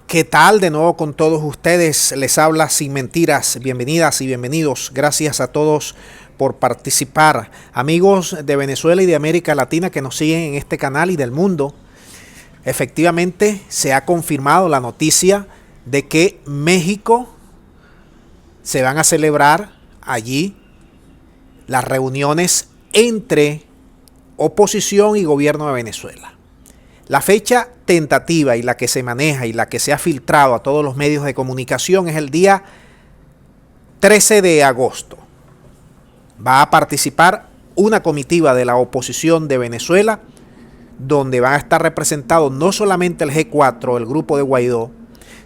¿Qué tal? De nuevo con todos ustedes, les habla Sin Mentiras. Bienvenidas y bienvenidos. Gracias a todos por participar. Amigos de Venezuela y de América Latina que nos siguen en este canal y del mundo. Efectivamente, se ha confirmado la noticia de que México se van a celebrar allí las reuniones entre oposición y gobierno de Venezuela. La fecha tentativa y la que se maneja y la que se ha filtrado a todos los medios de comunicación es el día 13 de agosto. Va a participar una comitiva de la oposición de Venezuela, donde van a estar representados no solamente el G4, el grupo de Guaidó,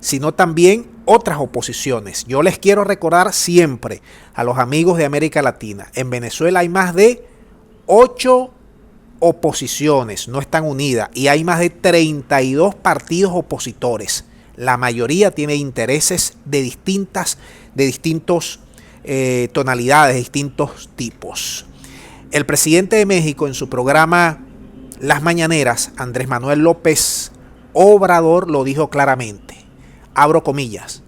sino también otras oposiciones. Yo les quiero recordar siempre a los amigos de América Latina, en Venezuela hay más de 8 oposiciones, no están unidas, y hay más de 32 partidos opositores. La mayoría tiene intereses de distintos tonalidades, distintos tipos. El presidente de México en su programa Las Mañaneras, Andrés Manuel López Obrador, lo dijo claramente, abro comillas: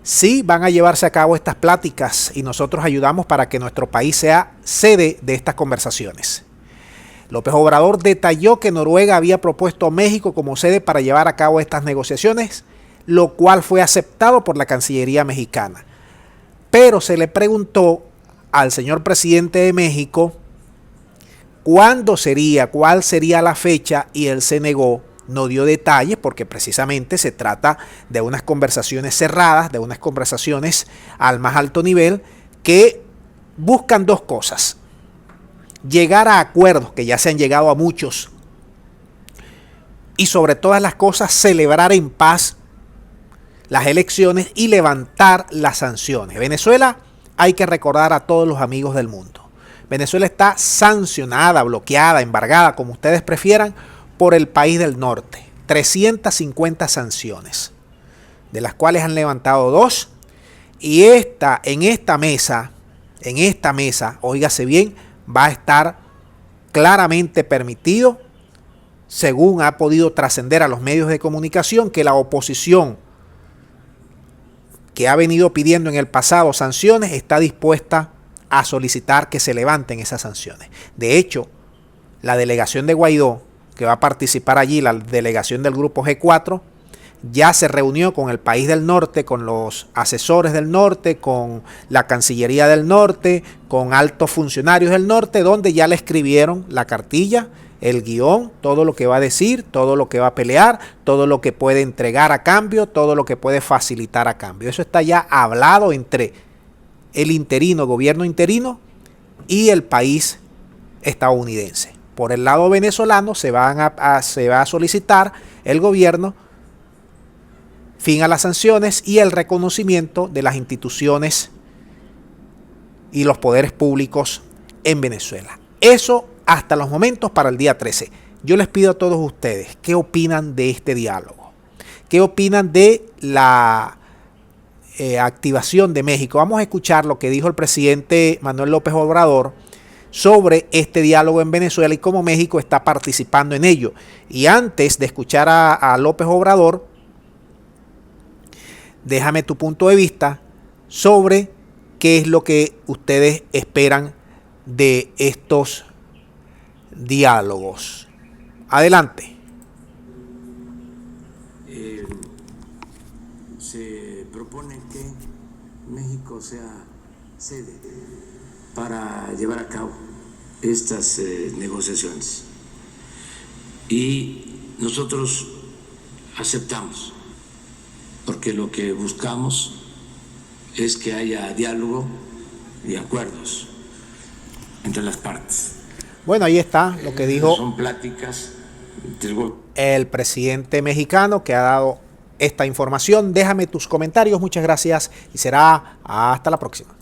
sí van a llevarse a cabo estas pláticas y nosotros ayudamos para que nuestro país sea sede de estas conversaciones. López Obrador detalló que Noruega había propuesto a México como sede para llevar a cabo estas negociaciones, lo cual fue aceptado por la Cancillería mexicana. Pero se le preguntó al señor presidente de México cuándo sería, cuál sería la fecha, y él se negó, no dio detalles porque precisamente se trata de unas conversaciones cerradas, de unas conversaciones al más alto nivel que buscan dos cosas: llegar a acuerdos, que ya se han llegado a muchos, y sobre todas las cosas celebrar en paz las elecciones y levantar las sanciones. Venezuela, hay que recordar a todos los amigos del mundo, Venezuela está sancionada, bloqueada, embargada, como ustedes prefieran, por el país del norte. 350 sanciones, de las cuales han levantado 2, y en esta mesa, óigase bien, va a estar claramente permitido, según ha podido trascender a los medios de comunicación, que la oposición que ha venido pidiendo en el pasado sanciones está dispuesta a solicitar que se levanten esas sanciones. De hecho, la delegación de Guaidó, que va a participar allí, la delegación del grupo G4, ya se reunió con el país del norte, con los asesores del norte, con la Cancillería del norte, con altos funcionarios del norte, donde ya le escribieron la cartilla, el guión, todo lo que va a decir, todo lo que va a pelear, todo lo que puede entregar a cambio, todo lo que puede facilitar a cambio. Eso está ya hablado entre el gobierno interino y el país estadounidense. Por el lado venezolano se va a solicitar el gobierno fin a las sanciones y el reconocimiento de las instituciones y los poderes públicos en Venezuela. Eso hasta los momentos para el día 13. Yo les pido a todos ustedes, ¿qué opinan de este diálogo? ¿Qué opinan de la activación de México? Vamos a escuchar lo que dijo el presidente Manuel López Obrador sobre este diálogo en Venezuela y cómo México está participando en ello. Y antes de escuchar a López Obrador, déjame tu punto de vista sobre qué es lo que ustedes esperan de estos diálogos. Adelante. Se propone que México sea sede para llevar a cabo estas negociaciones, y nosotros aceptamos, porque lo que buscamos es que haya diálogo y acuerdos entre las partes. Bueno, ahí está lo que dijo son pláticas el presidente mexicano, que ha dado esta información. Déjame tus comentarios, muchas gracias y será hasta la próxima.